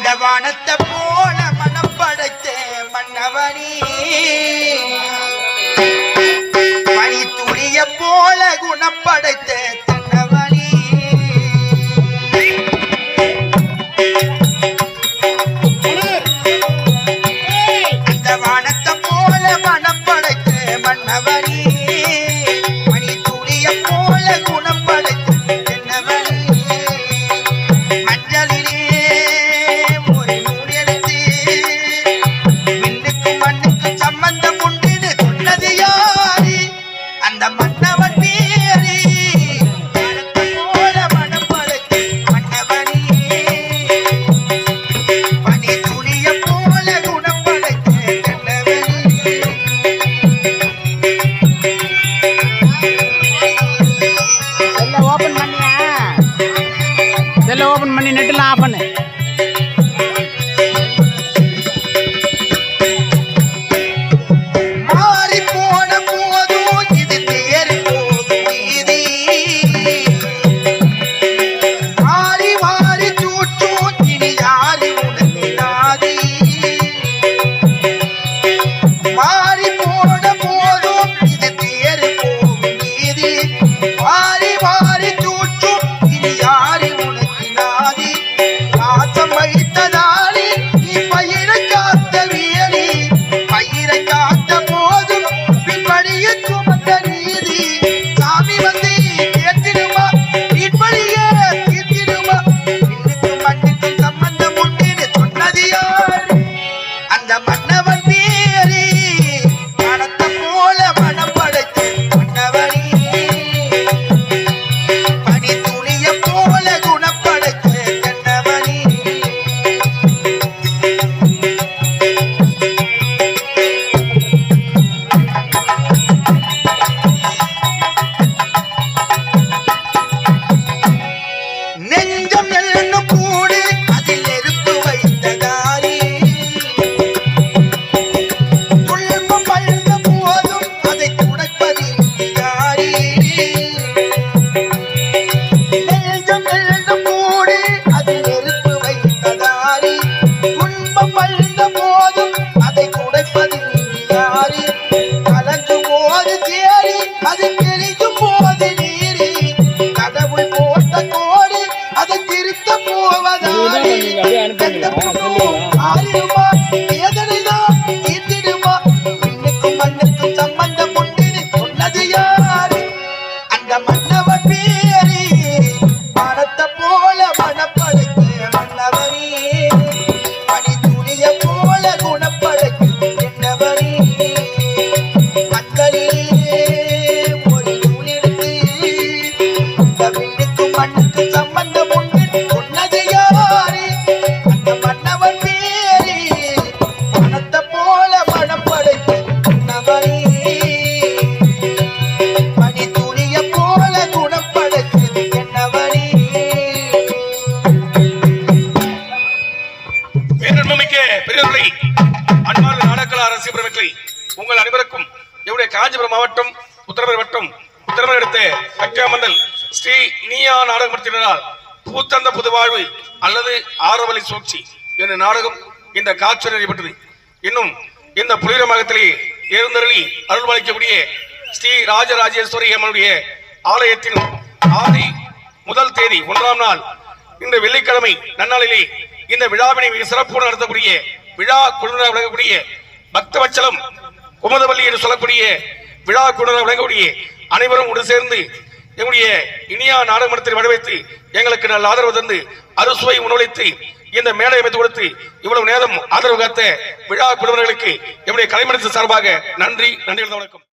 அந்த வானத்தை போல மனம் படைத்த மன்னவனே மணி துளிய போல குணம் படைத்த தன்னவனே அந்த வானத்தை போல மனம் படைத்த மன்னவனே மணி துளிய போல குணம் படைத்த தன்னவனே மஞ்சளிலே ஒரு நூல் எடுத்து மின்னுக்கும் மண்ணுக்கும் சம்பந்தம் உண்டு சொன்னது யாரு அந்த மன்னவன் பேரு வானத்தை போல மனம் படைத்த மன்னவனே மணி துளிய போல குணம் படைத்த தன்னவனே செல்ல ஓபன் பண்ணி நெட்லாம் ஆஃப் பண்ணு. மாறி போன போதும் இது தேர் போகும் வீதி மாறி மாறி சூட்டும் இனி யாரு உனக்கு நாதி மாறி போன போதும் இது தேர் போகும் வீதி மாறி மாறி சூட்டும் இனி யாரு உனக்கு நாதி பாசம் வைத்ததாலே நீ பயிரை காத்த வீரி பயிரை காத்த போதும் பின்படிய சுமந்த நீதி சாமி வந்து கேட்டிடுமா பின்படியே தீர்த்திடுமா பின்னுக்கும் மண்ணுக்கும் சம்பந்தம் உண்டு சொன்னது யாரு அந்த மன்னவன் பேரு வானத்தை போல மனம் படைத்த மன்னவனே பனி துளிய போல குணம் படைத்த தன்னவனே நெஞ்சம் என்னும் கூடு அதில் நெருப்பு வைத்ததாரி துன்பம் பழுந்த போதும் அதை துடைப்பது யாரி நெஞ்சம் என்னும் கூடு அதில் நெருப்பு வைத்ததாரி துன்பம் பழுந்த போதும் அதை துடைப்பது யாரி கலங்கும் போது தேறி அது தெளிக்கும் போது நீரி கடவுள் போட்ட கோடு அதை திருத்த போவதாரி ஆறிடுமா வேதனைதான் தீர்த்திடுமா பின்னுக்கும் மண்ணுக்கும் சம்பந்தம் உண்டு சொன்னது யாரு அந்த மன்னவன் பேரு வானத்தை போல மனப்படைத்த மன்னவனே பனி துளிய போல குணப்படைத்த என்னவனே மக்களிலே ஒரு நூல் எடுத்து அந்த விண்ணுக்கும் மண்ணுக்கும் சம்பந்தம் உண்டு சொன்னது யாரு அந்த மன்னவன் பேரு வானத்தை போல மனம் படைத்த மன்னவனே பனி துளிய போல குணம் படைத்த என்னவனே பேரன்புமிக்க பெரியவர்களே, அன்பார்ந்த நாடக அரசியல் பிரமுகர்களே, உங்கள் அனைவருக்கும் என்னுடைய காஞ்சிபுரம் மாவட்டம் உத்தரமேரூர் வட்டம் உத்தரமேரூர் அடுத்த அக்கியாமந்தல் ஸ்ரீ இனியா நாடகமன்றத்தினரால் பூத்தந்த புது வாழ்வு அல்லது ஆரவழி சூழ்ச்சி என்ற நாடகம் இந்த காட்சி நடைபெற்றது. இன்னும் இந்த புலிரமகத்திலே எழுந்தருளி அருள்வாளிக்கக்கூடிய ஸ்ரீ ராஜராஜேஸ்வரி அம்மனுடைய ஆலயத்தின் ஆதி முதல் தேதி 1ஆம் நாள் இந்த வெள்ளிக்கிழமை நன்னாளிலே இந்த விழாவினை மிக சிறப்போடு நடத்தக்கூடிய விழா குழுவினர் வழங்கக்கூடிய பக்தவச்சலம் குமுதவல்லி என்று சொல்லக்கூடிய விழா குழுவினர் வழங்கக்கூடிய அனைவரும் ஒன்று சேர்ந்து எங்களுடைய இனியா நாடகமன்றத்தில் வரவேற்று எங்களுக்கு நல்ல ஆதரவு தந்து அறுசுவை உணவளித்து இந்த மேடை அமைத்து கொடுத்து இவ்வளவு நேரம் ஆதரவு காத்த விழா குழுவினர்களுக்கு எங்களுடைய கலைமன்றத்தின் சார்பாக நன்றி வணக்கம்.